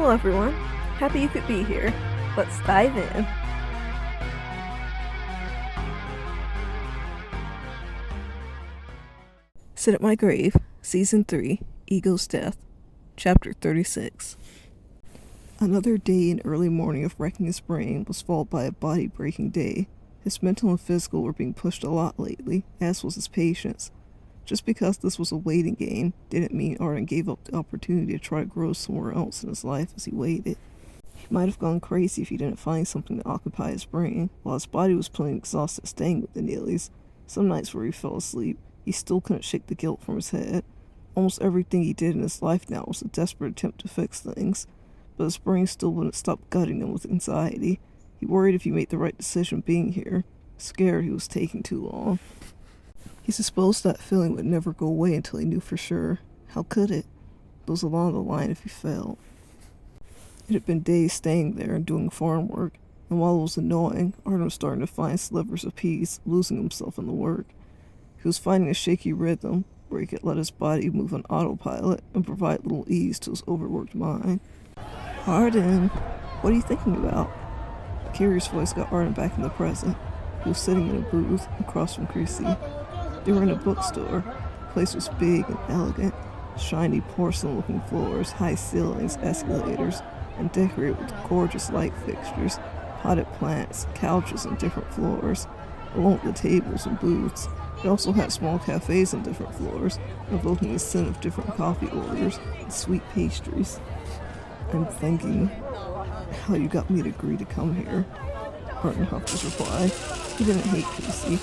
Hello everyone, happy you could be here. Let's dive in. Sit at My Grave, Season 3, Ego's Death, Chapter 36. Another day and early morning of wrecking his brain was followed by a body-breaking day. His mental and physical were being pushed a lot lately, as was his patience. Just because this was a waiting game didn't mean Arden gave up the opportunity to try to grow somewhere else in his life as he waited. He might have gone crazy if he didn't find something to occupy his brain, while his body was plain exhausted staying with the Neelys. Some nights where he fell asleep, he still couldn't shake the guilt from his head. Almost everything he did in his life now was a desperate attempt to fix things, but his brain still wouldn't stop gutting him with anxiety. He worried if he made the right decision being here, scared he was taking too long. He supposed that feeling would never go away until he knew for sure. How could it? It was along the line if he failed. It had been days staying there and doing farm work, and while it was annoying, Arden was starting to find slivers of peace, losing himself in the work. He was finding a shaky rhythm where he could let his body move on autopilot and provide little ease to his overworked mind. Arden, what are you thinking about? A curious voice got Arden back in the present. He was sitting in a booth across from Chrissy. They were in a bookstore. The place was big and elegant. Shiny porcelain-looking floors, high ceilings, escalators, and decorated with gorgeous light fixtures, potted plants, couches on different floors, along with the tables and booths. It also had small cafes on different floors, evoking the scent of different coffee orders and sweet pastries. I'm thinking how you got me to agree to come here. Arden huffed his reply. He didn't hate Casey,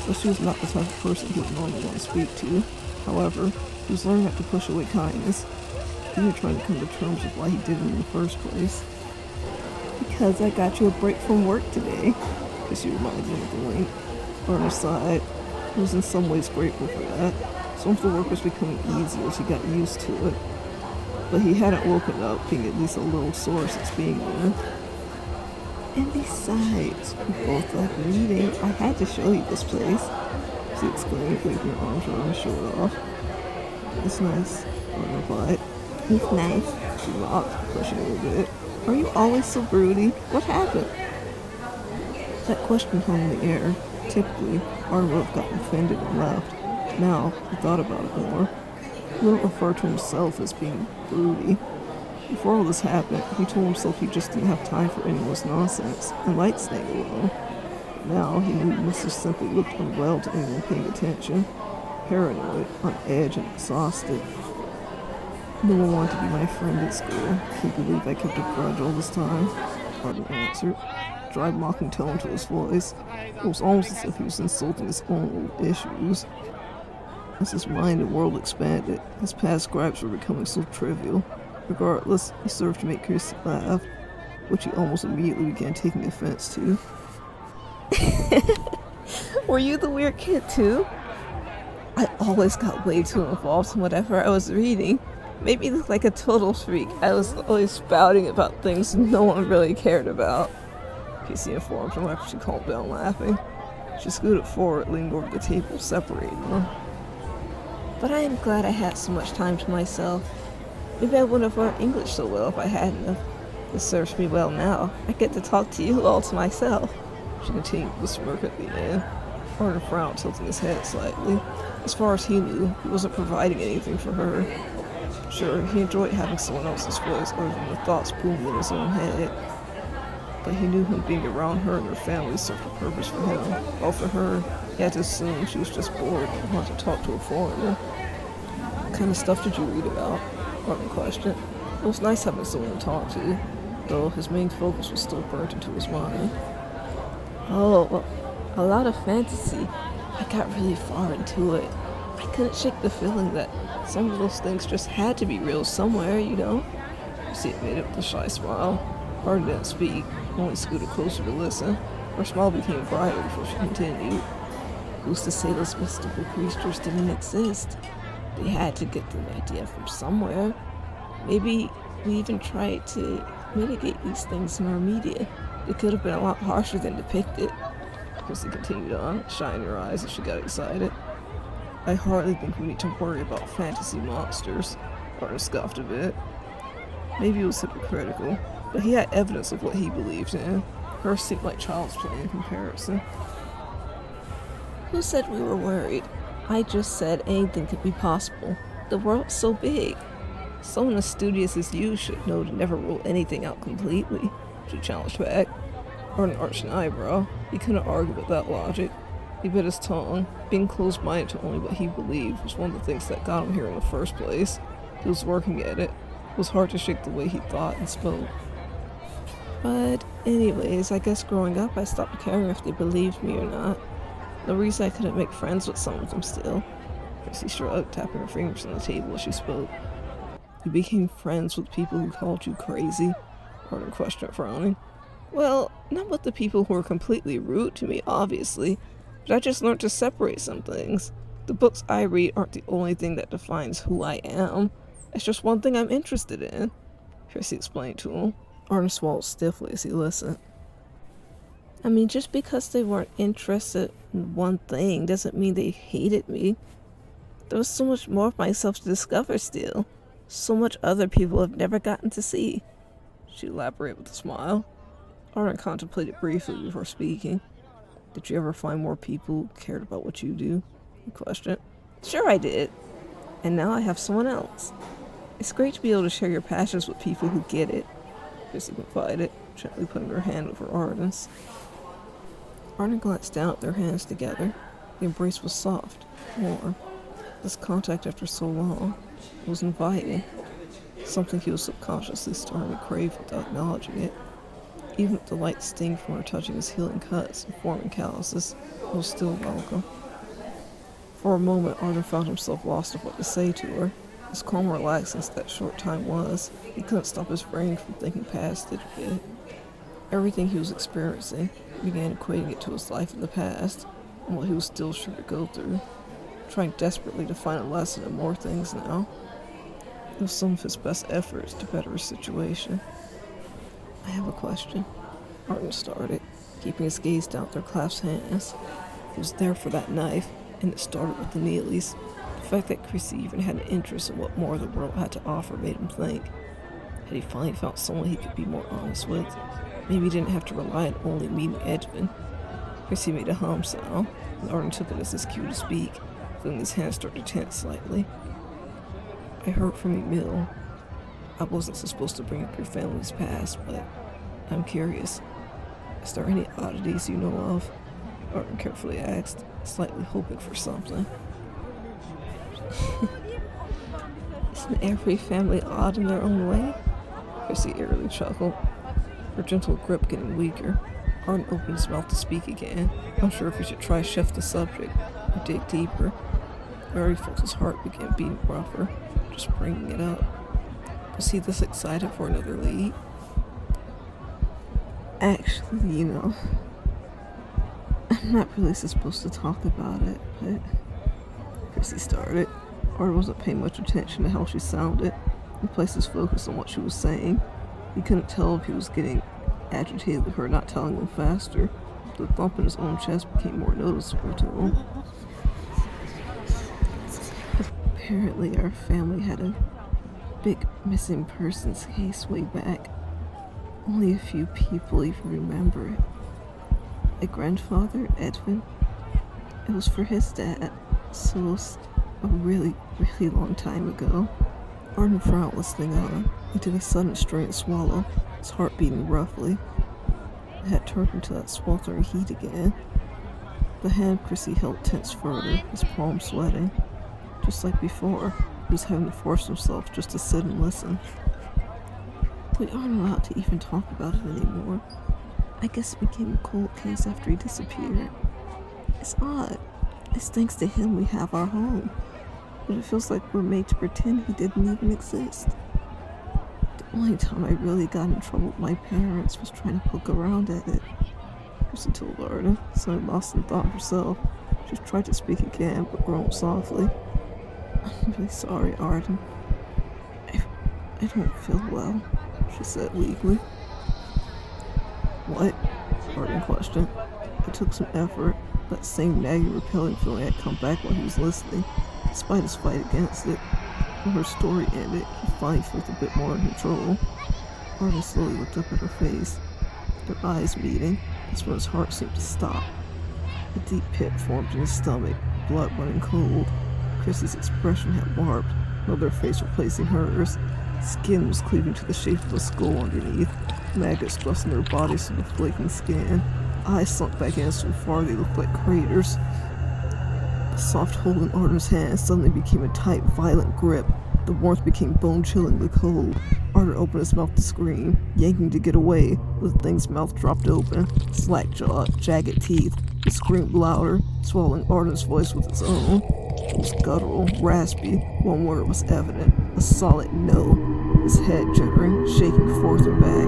but she was not the type of person he would normally want to speak to. However, he was learning not to push away kindness. He was trying to come to terms with why he did it in the first place. Because I got you a break from work today, Casey reminded him with a wink. Arden sighed. He was in some ways grateful for that. Some of the work was becoming easier as he got used to it. But he hadn't woken up being at least a little sore since being there. And besides, we both like reading. I had to show you this place, she exclaimed, waving her arms around his shirt off. It's nice, Arden replied. It's nice, she mocked, pushing a little bit. Are you always so broody? What happened? That question hung in the air. Typically, Arden would have gotten offended and left. Now, he thought about it more. He wouldn't refer to himself as being broody. Before all this happened, he told himself he just didn't have time for anyone's nonsense and liked staying alone. Now he knew he must have simply looked unwell to anyone paying attention, paranoid, on edge, and exhausted. No one wanted to be my friend at school. Can you believe I kept a grudge all this time? Arden answered, a dry mocking tone to his voice. It was almost as if he was insulting his own old issues. As his mind and world expanded, his past gripes were becoming so trivial. Regardless, he served to make Chrissy laugh, which he almost immediately began taking offense to. Were you the weird kid too? I always got way too involved in whatever I was reading. Made me look like a total freak. I was always spouting about things no one really cared about. Casey informed him after she calmed down laughing. She scooted forward, leaning over the table, separating them. But I am glad I had so much time to myself. Maybe I wouldn't have learned English so well if I hadn't have. This serves me well now. I get to talk to you all to myself. She continued with a smirk at the end. Arden frowned, tilting his head slightly. As far as he knew, he wasn't providing anything for her. Sure, he enjoyed having someone else's voice other than the thoughts booming in his own head. But he knew him being around her and her family served a purpose for him. While for her, he had to assume she was just bored and wanted to talk to a foreigner. What kind of stuff did you read about? Arden questioned. It was nice having someone to talk to, though his main focus was still burnt into his mind. Oh, well, a lot of fantasy. I got really far into it. I couldn't shake the feeling that some of those things just had to be real somewhere, you know? She admitted with a shy smile. Arden didn't speak, only scooted closer to listen. Her smile became brighter before she continued. Who's to say those mystical creatures didn't exist? They had to get the idea from somewhere. Maybe we even tried to mitigate these things in our media. It could have been a lot harsher than depicted. Chrissy continued on, shining her eyes as she got excited. I hardly think we need to worry about fantasy monsters. Arden scoffed a bit. Maybe it was hypocritical, but he had evidence of what he believed in. Hers seemed like child's play in comparison. Who said we were worried? I just said anything could be possible. The world's so big. Someone as studious as you should know to never rule anything out completely, she challenged back. Arden arched an eyebrow. He couldn't argue with that logic. He bit his tongue. Being closed-minded to only what he believed was one of the things that got him here in the first place. He was working at it. It was hard to shake the way he thought and spoke. But anyways, I guess growing up I stopped caring if they believed me or not. No reason I couldn't make friends with some of them still. Chrissy shrugged, tapping her fingers on the table as she spoke. You became friends with people who called you crazy? Arden questioned, frowning. Well, not with the people who were completely rude to me, obviously, but I just learned to separate some things. The books I read aren't the only thing that defines who I am. It's just one thing I'm interested in, Chrissy explained to him. Arden swallowed stiffly as he listened. I mean, just because they weren't interested in one thing doesn't mean they hated me. There was so much more of myself to discover still. So much other people have never gotten to see, she elaborated with a smile. Arden contemplated briefly before speaking. Did you ever find more people who cared about what you do? He questioned. Sure I did. And now I have someone else. It's great to be able to share your passions with people who get it, Chrissy confided, gently putting her hand over Arden's. Arden glanced down at their hands together. The embrace was soft, warm. This contact after so long was inviting. Something he was subconsciously starting to crave without acknowledging it. Even with the light sting from her touching his healing cuts and forming calluses, it was still welcome. For a moment, Arden found himself lost of what to say to her. As calm and relaxing as that short time was, he couldn't stop his brain from thinking past it a bit. Everything he was experiencing began equating it to his life in the past and what he was still sure to go through, trying desperately to find a lesson in more things now. It was some of his best efforts to better his situation. I have a question, Arden started, keeping his gaze down at their clasped hands. He was there for that knife, and it started with the Neelys. The fact that Chrissy even had an interest in what more the world had to offer made him think. Had he finally found someone he could be more honest with? Maybe he didn't have to rely on only meeting Edvin. Chrissy made a hum sound, and Arden took it as his cue to speak, feeling his hands start to tense slightly. I heard from Emil. I wasn't supposed to bring up your family's past, but I'm curious. Is there any oddities you know of? Arden carefully asked, slightly hoping for something. Isn't every family odd in their own way? Chrissy eerily chuckled, her gentle grip getting weaker. Arden opened his mouth to speak again, unsure if he should try to shift the subject or dig deeper. He already felt his heart begin beating rougher, just bringing it up. Was he this excited for another lead? Actually, I'm not really supposed to talk about it, but... Chrissy started. Arden wasn't paying much attention to how she sounded. He placed his focus on what she was saying. He couldn't tell if he was getting agitated with her not telling him faster. The thump in his own chest became more noticeable to him. Apparently our family had a big missing persons case way back. Only a few people even remember it. My grandfather, Edvin, it was for his dad, so it was a really, really long time ago. Arden frowned listening on. He took a sudden strained swallow, his heart beating roughly. It had turned into that sweltering heat again. The hand Chrissy held tensed further, his palm sweating. Just like before, he was having to force himself just to sit and listen. We aren't allowed to even talk about it anymore. I guess it became a cold case after he disappeared. It's odd. It's thanks to him we have our home. But it feels like we're made to pretend he didn't even exist. The only time I really got in trouble with my parents was trying to poke around at it. Chrissy told Arden, suddenly lost in thought herself. She tried to speak again, but groaned softly. I'm really sorry, Arden. I don't feel well, she said weakly. What? Arden questioned. It took some effort. That same nagging, repelling feeling had come back while he was listening, despite his fight against it. When her story ended, he finally felt a bit more in control. Arden slowly looked up at her face. Their eyes meeting, that's when his heart seemed to stop. A deep pit formed in his stomach, blood running cold. Chrissy's expression had warped, another face replacing hers. Skin was cleaving to the shape of a skull underneath, maggots thrusting their bodies through the flaking skin. Eyes sunk back in so far they looked like craters. The soft hold in Arden's hand suddenly became a tight, violent grip. The warmth became bone-chillingly cold. Arden opened his mouth to scream, yanking to get away, but the thing's mouth dropped open, slack-jawed, jagged teeth. It screamed louder, swallowing Arden's voice with its own. It was guttural, raspy. One word was evident, a solid no. His head jittering, shaking forth and back.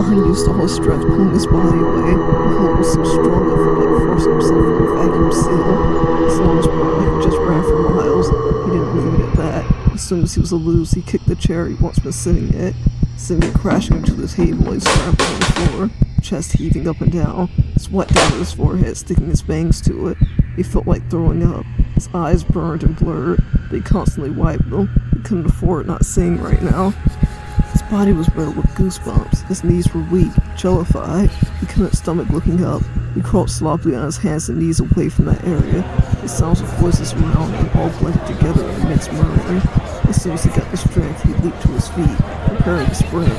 Arden used all his strength pulling his body away. The hold was so strong it felt like forcing himself from a vacuum seal. His lungs burned like he just ran for miles. He didn't leave it at that. As soon as he was loose, he kicked the chair he'd once been sitting in, sending it crashing into the table and scrambled on the floor, chest heaving up and down, sweat down his forehead, sticking his bangs to it. He felt like throwing up. His eyes burned and blurred, but he constantly wiped them. He couldn't afford not seeing right now. His body was riddled with goosebumps. His knees were weak, jellified. He couldn't stomach looking up. He crawled sloppily on his hands and knees away from that area. The sounds of voices around him all blended together in immense murmuring. As soon as he got the strength, he leaped to his feet, preparing to sprint.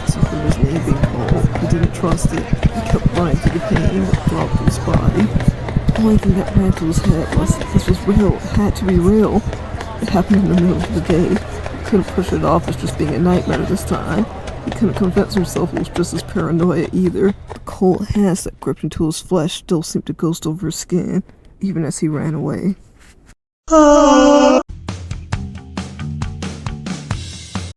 Something was name being called. He didn't trust it. He kept running through the pain that throbbed through his body. The only thing that ran through his head was, this was real. It had to be real. It happened in the middle of the day. He couldn't push it off as just being a nightmare this time. He couldn't convince himself it was just as paranoia either. The cold hands that gripped into his flesh still seemed to ghost over his skin, even as he ran away.